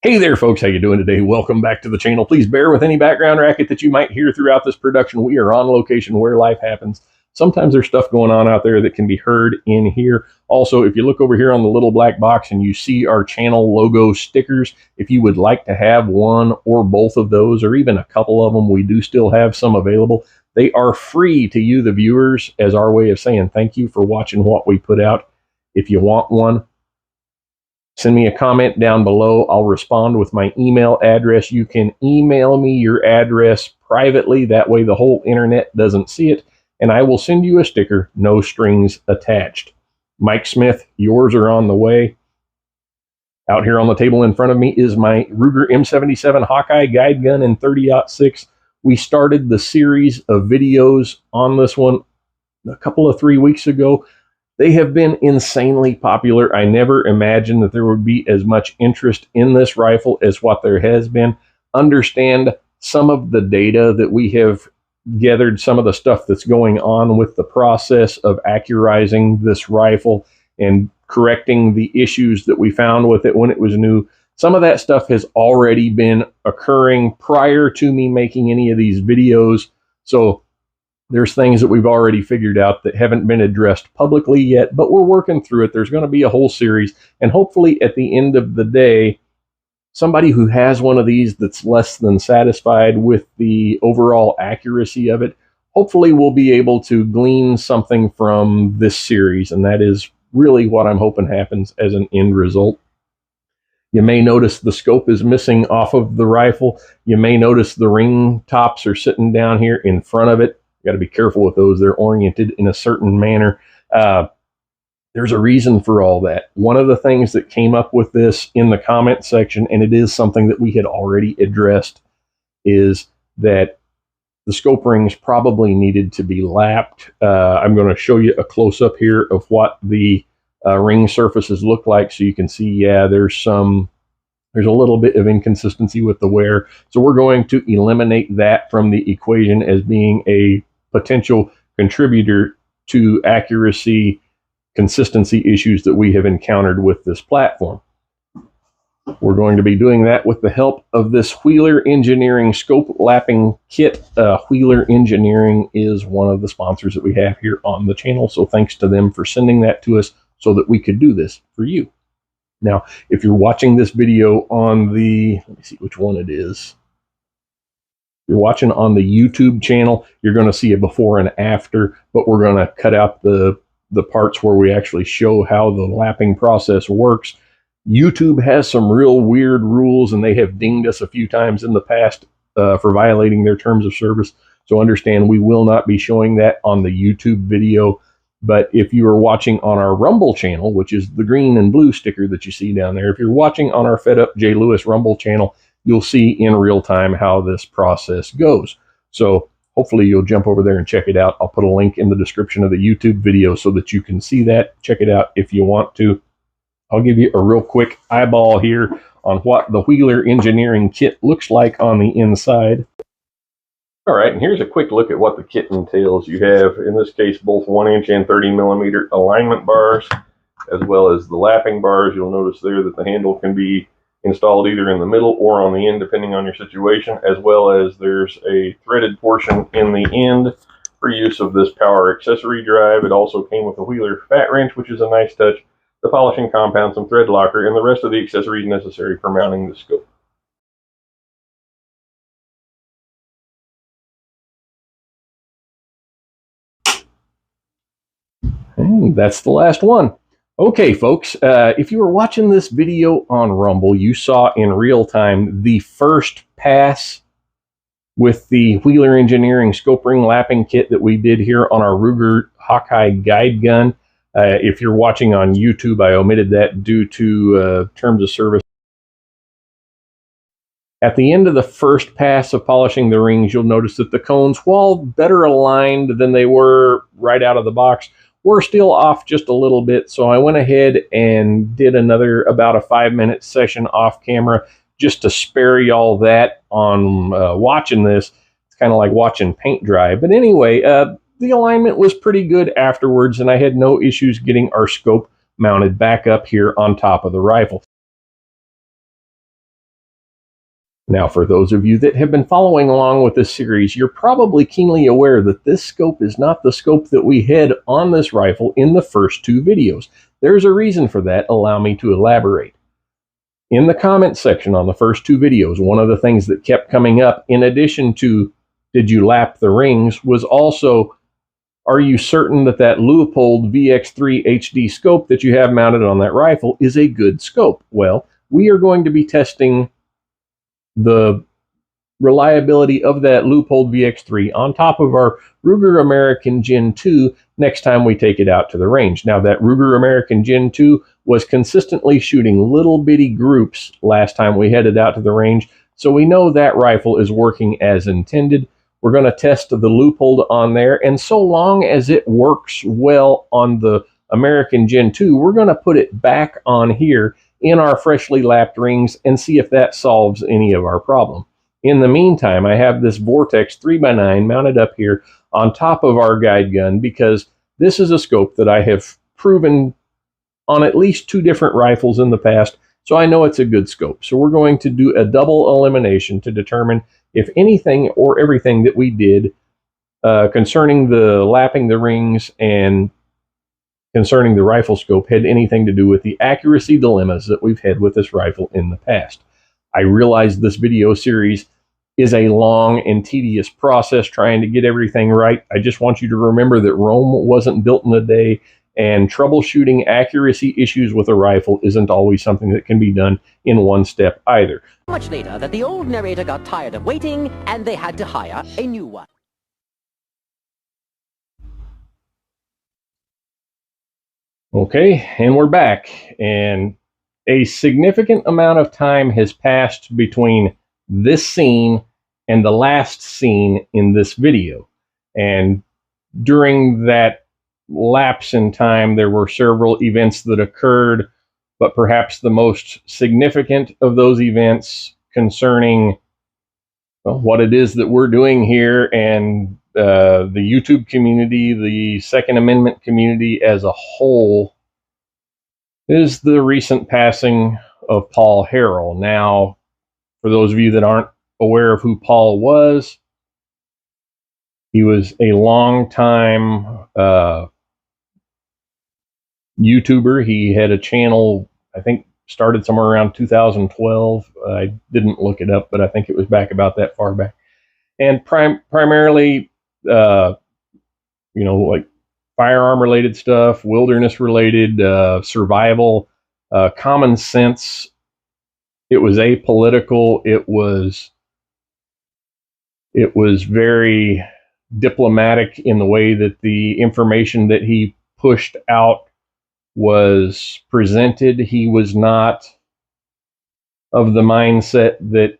Hey there, folks. How you doing today? Welcome back to the channel. Please bear with any background racket that you might hear throughout this production. We are on location where life happens. Sometimes there's stuff going on out there that can be heard in here. Also, if you look over here on the little black box and you see our channel logo stickers, if you would like to have one or both of those, or even a couple of them, we do still have some available. They are free to you, the viewers, as our way of saying thank you for watching what we put out. If you want one, send me a comment down below. I'll respond with my email address. You can email me your address privately. That way the whole internet doesn't see it. And I will send you a sticker, no strings attached. Mike Smith, yours are on the way. Out here on the table in front of me is my Ruger M77 Hawkeye guide gun in 30-06. We started the series of videos on this one a couple of 3 weeks ago. They have been insanely popular. I never imagined that there would be as much interest in this rifle as what there has been. Understand some of the data that we have gathered, some of the stuff that's going on with the process of accurizing this rifle and correcting the issues that we found with it when it was new. Some of that stuff has already been occurring prior to me making any of these videos. So there's things that we've already figured out that haven't been addressed publicly yet, but we're working through it. There's going to be a whole series, and hopefully at the end of the day, somebody who has one of these that's less than satisfied with the overall accuracy of it, hopefully will be able to glean something from this series, and that is really what I'm hoping happens as an end result. You may notice the scope is missing off of the rifle. You may notice the ring tops are sitting down here in front of it. Got to be careful with those. They're oriented in a certain manner. There's a reason for all that. One of the things that came up with this in the comment section, and it is something that we had already addressed, is that the scope rings probably needed to be lapped. I'm going to show you a close-up here of what the ring surfaces look like, so you can see, yeah, there's a little bit of inconsistency with the wear. So we're going to eliminate that from the equation as being a potential contributor to accuracy, consistency issues that we have encountered with this platform. We're going to be doing that with the help of this Wheeler Engineering scope lapping kit. Wheeler Engineering is one of the sponsors that we have here on the channel, so thanks to them for sending that to us so that we could do this for you. Now, if you're watching this video on the, let me see which one it is. If you're watching on the YouTube channel, you're going to see a before and after, but we're going to cut out the parts where we actually show how the lapping process works. YouTube has some real weird rules, and they have dinged us a few times in the past for violating their terms of service. So understand we will not be showing that on the YouTube video. But if you are watching on our Rumble channel, which is the green and blue sticker that you see down there, if you're watching on our Fed Up J. Lewis Rumble channel, you'll see in real time how this process goes. So hopefully you'll jump over there and check it out. I'll put a link in the description of the YouTube video so that you can see that. Check it out if you want to. I'll give you a real quick eyeball here on what the Wheeler Engineering kit looks like on the inside. All right, and here's a quick look at what the kit entails. You have, in this case, both 1-inch and 30mm alignment bars, as well as the lapping bars. You'll notice there that the handle can be installed either in the middle or on the end, depending on your situation, as well as there's a threaded portion in the end for use of this power accessory drive. It also came with a Wheeler fat wrench, which is a nice touch, the polishing compound, some thread locker, and the rest of the accessories necessary for mounting the scope. And that's the last one. Okay, folks, if you were watching this video on Rumble, you saw in real time the first pass with the Wheeler Engineering scope ring lapping kit that we did here on our Ruger Hawkeye guide gun. If you're watching on YouTube, I omitted that due to terms of service. At the end of the first pass of polishing the rings, you'll notice that the cones, while better aligned than they were right out of the box, we're still off just a little bit. So I went ahead and did another about a 5-minute session off camera just to spare y'all that on watching this. It's kind of like watching paint dry. But anyway, the alignment was pretty good afterwards, and I had no issues getting our scope mounted back up here on top of the rifle. Now, for those of you that have been following along with this series, you're probably keenly aware that this scope is not the scope that we had on this rifle in the first two videos. There's a reason for that. Allow me to elaborate. In the comment section on the first two videos, one of the things that kept coming up, in addition to did you lap the rings, was also, are you certain that that Leupold VX3 HD scope that you have mounted on that rifle is a good scope? Well, we are going to be testing the reliability of that Leupold VX3 on top of our Ruger American Gen 2 next time we take it out to the range. Now, that Ruger American Gen 2 was consistently shooting little bitty groups last time we headed out to the range, so we know that rifle is working as intended. We're going to test the Leupold on there, and so long as it works well on the American Gen 2, we're going to put it back on here in our freshly lapped rings and see if that solves any of our problem. In the meantime, I have this Vortex 3x9 mounted up here on top of our guide gun because this is a scope that I have proven on at least two different rifles in the past, so I know it's a good scope. So we're going to do a double elimination to determine if anything or everything that we did concerning the lapping the rings and concerning the rifle scope had anything to do with the accuracy dilemmas that we've had with this rifle in the past. I realize this video series is a long and tedious process trying to get everything right. I just want you to remember that Rome wasn't built in a day, and troubleshooting accuracy issues with a rifle isn't always something that can be done in one step either. Much later that the old narrator got tired of waiting and they had to hire a new one. Okay, and we're back, and a significant amount of time has passed between this scene and the last scene in this video. And during that lapse in time, there were several events that occurred, but perhaps the most significant of those events concerning what it is that we're doing here and the YouTube community, the Second Amendment community as a whole, is the recent passing of Paul Heral. Now, for those of you that aren't aware of who Paul was, he was a long-time YouTuber. He had a channel, I think, started somewhere around 2012. I didn't look it up, but I think it was back about that far back. And primarily, like firearm-related stuff, wilderness-related, survival, common sense. It was apolitical. It was very diplomatic in the way that the information that he pushed out was presented. He was not of the mindset that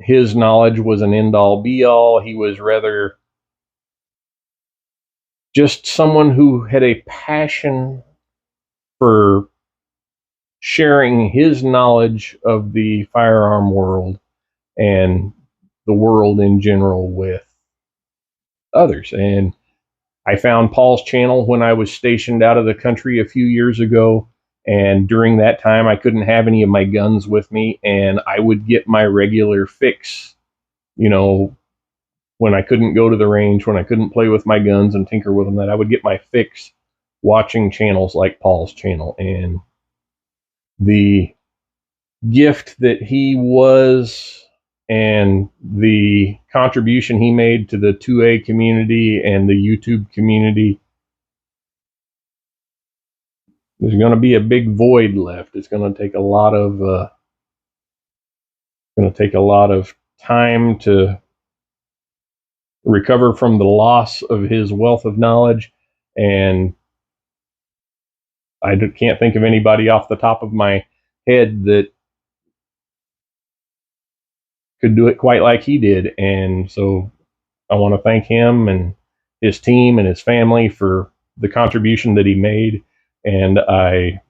his knowledge was an end-all be-all. He was rather just someone who had a passion for sharing his knowledge of the firearm world and the world in general with others. And I found Paul's channel when I was stationed out of the country a few years ago, and during that time I couldn't have any of my guns with me, and I would get my regular fix, when I couldn't go to the range, when I couldn't play with my guns and tinker with them, that I would get my fix watching channels like Paul's channel. And the gift that he was and the contribution he made to the 2A community and the YouTube community, there's going to be a big void left. It's going to take a lot of time to recover from the loss of his wealth of knowledge, and I can't think of anybody off the top of my head that could do it quite like he did. And so I want to thank him and his team and his family for the contribution that he made, and I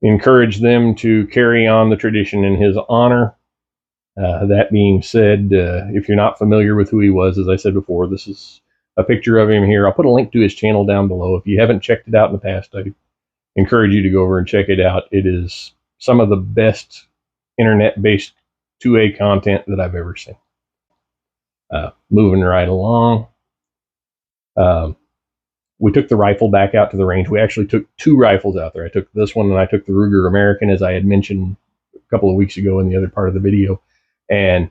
encourage them to carry on the tradition in his honor. That being said, if you're not familiar with who he was, as I said before, this is a picture of him here. I'll put a link to his channel down below. If you haven't checked it out in the past, I encourage you to go over and check it out. It is some of the best internet-based 2A content that I've ever seen. Moving right along. We took the rifle back out to the range. We actually took 2 rifles out there. I took this one and I took the Ruger American, as I had mentioned a couple of weeks ago in the other part of the video. And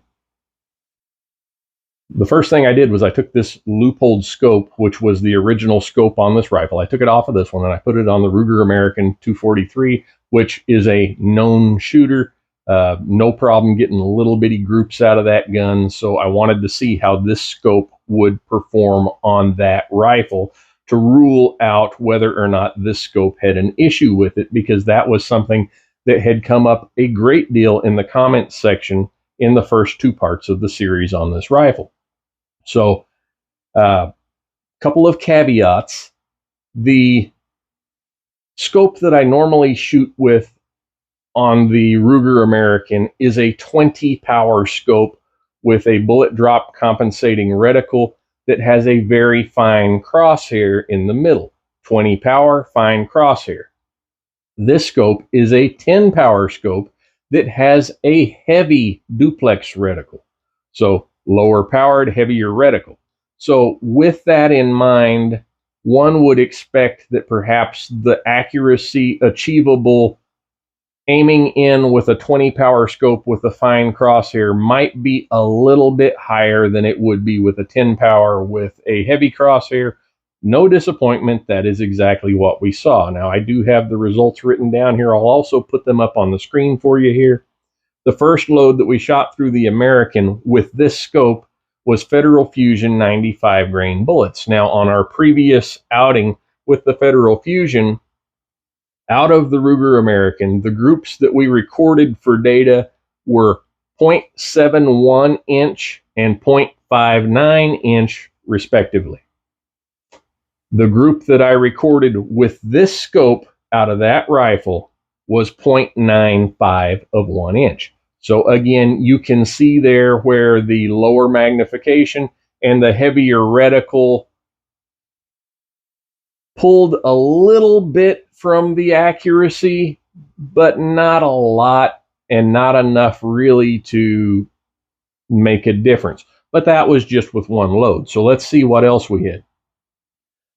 the first thing I did was I took this loopholed scope, which was the original scope on this rifle. I took it off of this one and I put it on the Ruger American 243, which is a known shooter. No problem getting little bitty groups out of that gun. So I wanted to see how this scope would perform on that rifle to rule out whether or not this scope had an issue with it, because that was something that had come up a great deal in the comments section in the first 2 parts of the series on this rifle. So, couple of caveats. The scope that I normally shoot with on the Ruger American is a 20 power scope with a bullet drop compensating reticle that has a very fine crosshair in the middle. 20 power, fine crosshair. This scope is a 10 power scope that has a heavy duplex reticle. So lower powered, heavier reticle. So with that in mind, one would expect that perhaps the accuracy achievable aiming in with a 20 power scope with a fine crosshair might be a little bit higher than it would be with a 10 power with a heavy crosshair. No disappointment, that is exactly what we saw. Now, I do have the results written down here. I'll also put them up on the screen for you here. The first load that we shot through the American with this scope was Federal Fusion 95 grain bullets. Now, on our previous outing with the Federal Fusion, out of the Ruger American, the groups that we recorded for data were 0.71 inch and 0.59 inch respectively. The group that I recorded with this scope out of that rifle was 0.95 of 1 inch. So again, you can see there where the lower magnification and the heavier reticle pulled a little bit from the accuracy, but not a lot, and not enough really to make a difference. But that was just with one load. So let's see what else we had.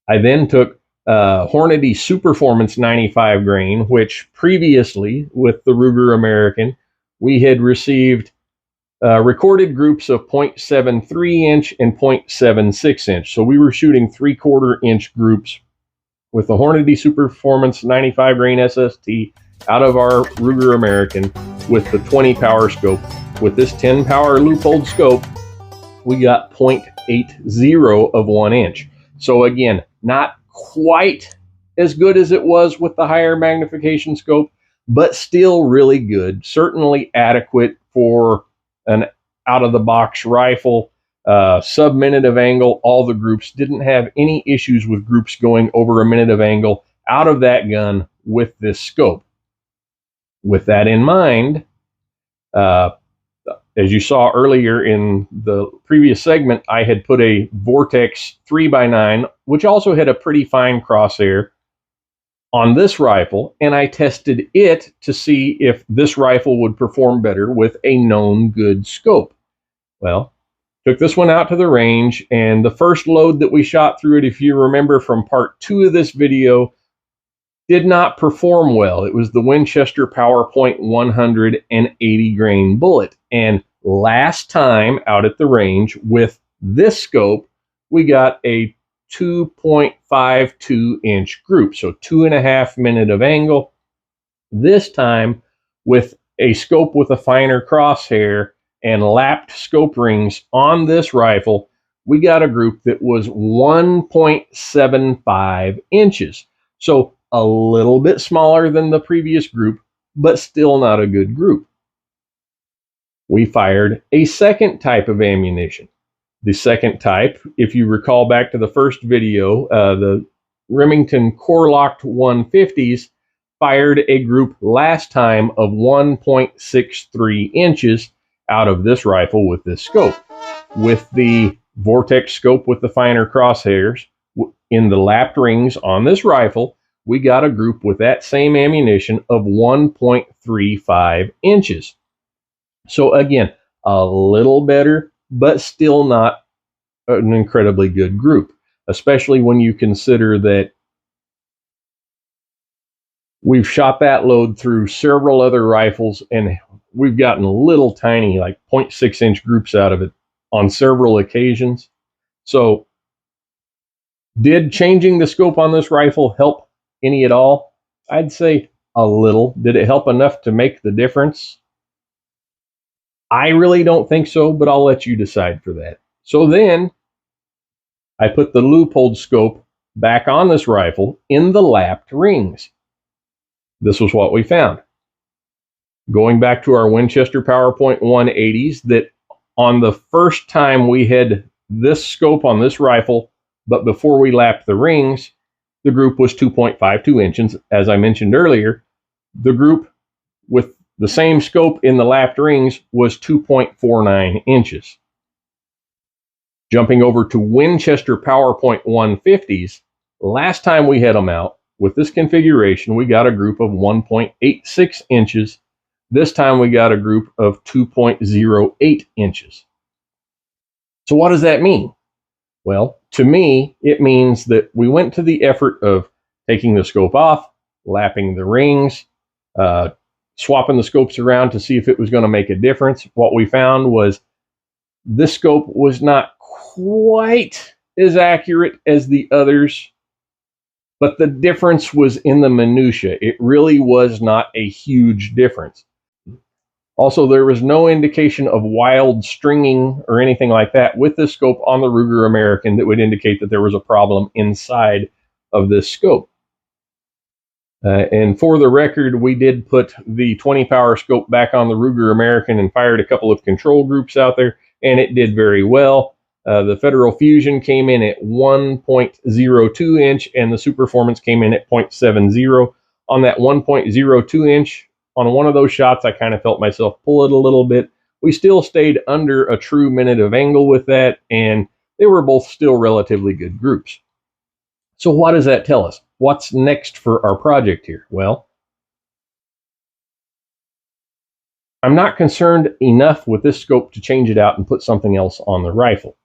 I then took Hornady Superformance 95 grain, which previously with the Ruger American, we had received recorded groups of 0.73 inch and 0.76 inch. So we were shooting 3/4 inch groups with the Hornady Superformance 95 grain SST out of our Ruger American with the 20 power scope. With this 10 power loopholed scope, we got 0.80 of 1 inch. So again, not quite as good as it was with the higher magnification scope, but still really good. Certainly adequate for an out-of-the-box rifle. Sub-minute of angle, all the groups didn't have any issues with groups going over a minute of angle out of that gun with this scope. With that in mind, as you saw earlier in the previous segment, I had put a Vortex 3x9, which also had a pretty fine crosshair, on this rifle, and I tested it to see if this rifle would perform better with a known good scope. Well, took this one out to the range, and the first load that we shot through it, if you remember from part 2 of this video, did not perform well. It was the Winchester PowerPoint 180 grain bullet. And last time out at the range with this scope, we got a 2.52 inch group. So 2.5 minutes of angle. This time with a scope with a finer crosshair and lapped scope rings on this rifle, we got a group that was 1.75 inches. So a little bit smaller than the previous group, but still not a good group. We fired a second type of ammunition. The second type, if you recall back to the first video, the Remington Core-Locked 150s fired a group last time of 1.63 inches out of this rifle with this scope. With the Vortex scope with the finer crosshairs in the lapped rings on this rifle, we got a group with that same ammunition of 1.35 inches. So again, a little better, but still not an incredibly good group, especially when you consider that we've shot that load through several other rifles and we've gotten little tiny, like 0.6 inch groups out of it on several occasions. So, did changing the scope on this rifle help any at all? I'd say a little. Did it help enough to make the difference? I really don't think so, but I'll let you decide for that. So then I put the loophole scope back on this rifle in the lapped rings. This was what we found. Going back to our Winchester PowerPoint 180s, that on the first time we had this scope on this rifle, but before we lapped the rings, the group was 2.52 inches. As I mentioned earlier, the group with the same scope in the lapped rings was 2.49 inches. Jumping over to Winchester PowerPoint 150s, last time we had them out with this configuration, we got a group of 1.86 inches. This time we got a group of 2.08 inches. So what does that mean? Well, to me, it means that we went to the effort of taking the scope off, lapping the rings, swapping the scopes around to see if it was going to make a difference. What we found was this scope was not quite as accurate as the others, but the difference was in the minutia. It really was not a huge difference. Also, there was no indication of wild stringing or anything like that with this scope on the Ruger American that would indicate that there was a problem inside of this scope. And for the record, we did put the 20 power scope back on the Ruger American and fired a couple of control groups out there, and it did very well. The Federal Fusion came in at 1.02 inch, and the Superformance came in at 0.70. On that 1.02 inch, on one of those shots, I kind of felt myself pull it a little bit. We still stayed under a true minute of angle with that, and they were both still relatively good groups. So what does that tell us? What's next for our project here? Well, I'm not concerned enough with this scope to change it out and put something else on the rifle.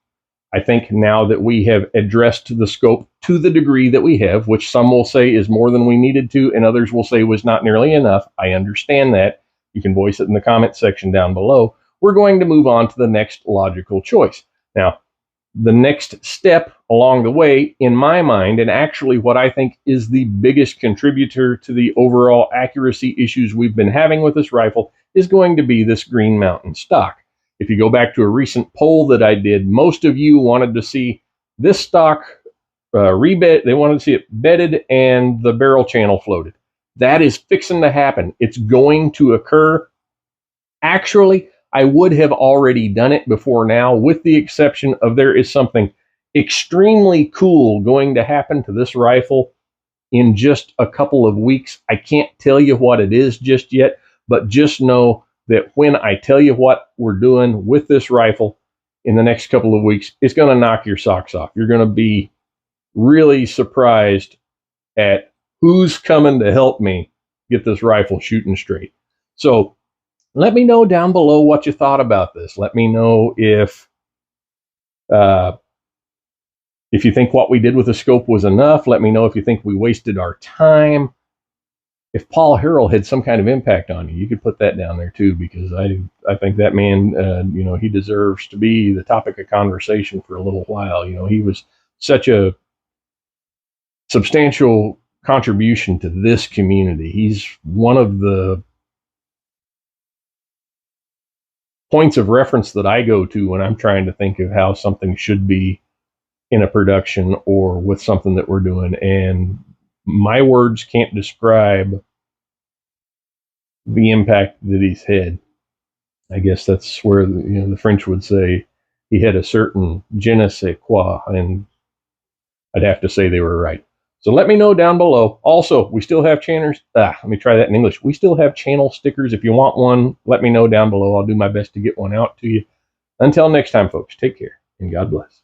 I think now that we have addressed the scope to the degree that we have, which some will say is more than we needed to, and others will say was not nearly enough. I understand that. You can voice it in the comment section down below. We're going to move on to the next logical choice. Now, the next step along the way, in my mind, and actually what I think is the biggest contributor to the overall accuracy issues we've been having with this rifle, is going to be this Green Mountain stock. If you go back to a recent poll that I did, most of you wanted to see this stock rebed. They wanted to see it bedded and the barrel channel floated. That is fixing to happen. It's going to occur. Actually, I would have already done it before now, with the exception of there is something extremely cool going to happen to this rifle in just a couple of weeks. I can't tell you what it is just yet, but just know that when I tell you what we're doing with this rifle in the next couple of weeks, it's going to knock your socks off. You're going to be really surprised at who's coming to help me get this rifle shooting straight. So let me know down below what you thought about this. Let me know if you think what we did with the scope was enough. Let me know if you think we wasted our time. If Paul Heral had some kind of impact on you, you could put that down there too, because I think that man, he deserves to be the topic of conversation for a little while. He was such a substantial contribution to this community. He's one of the points of reference that I go to when I'm trying to think of how something should be in a production or with something that we're doing. And my words can't describe the impact that he's had. I guess that's where the French would say he had a certain je ne sais quoi, and I'd have to say they were right. So let me know down below. Also, we still have let me try that in English. We still have channel stickers. If you want one, let me know down below. I'll do my best to get one out to you. Until next time, folks, take care and God bless.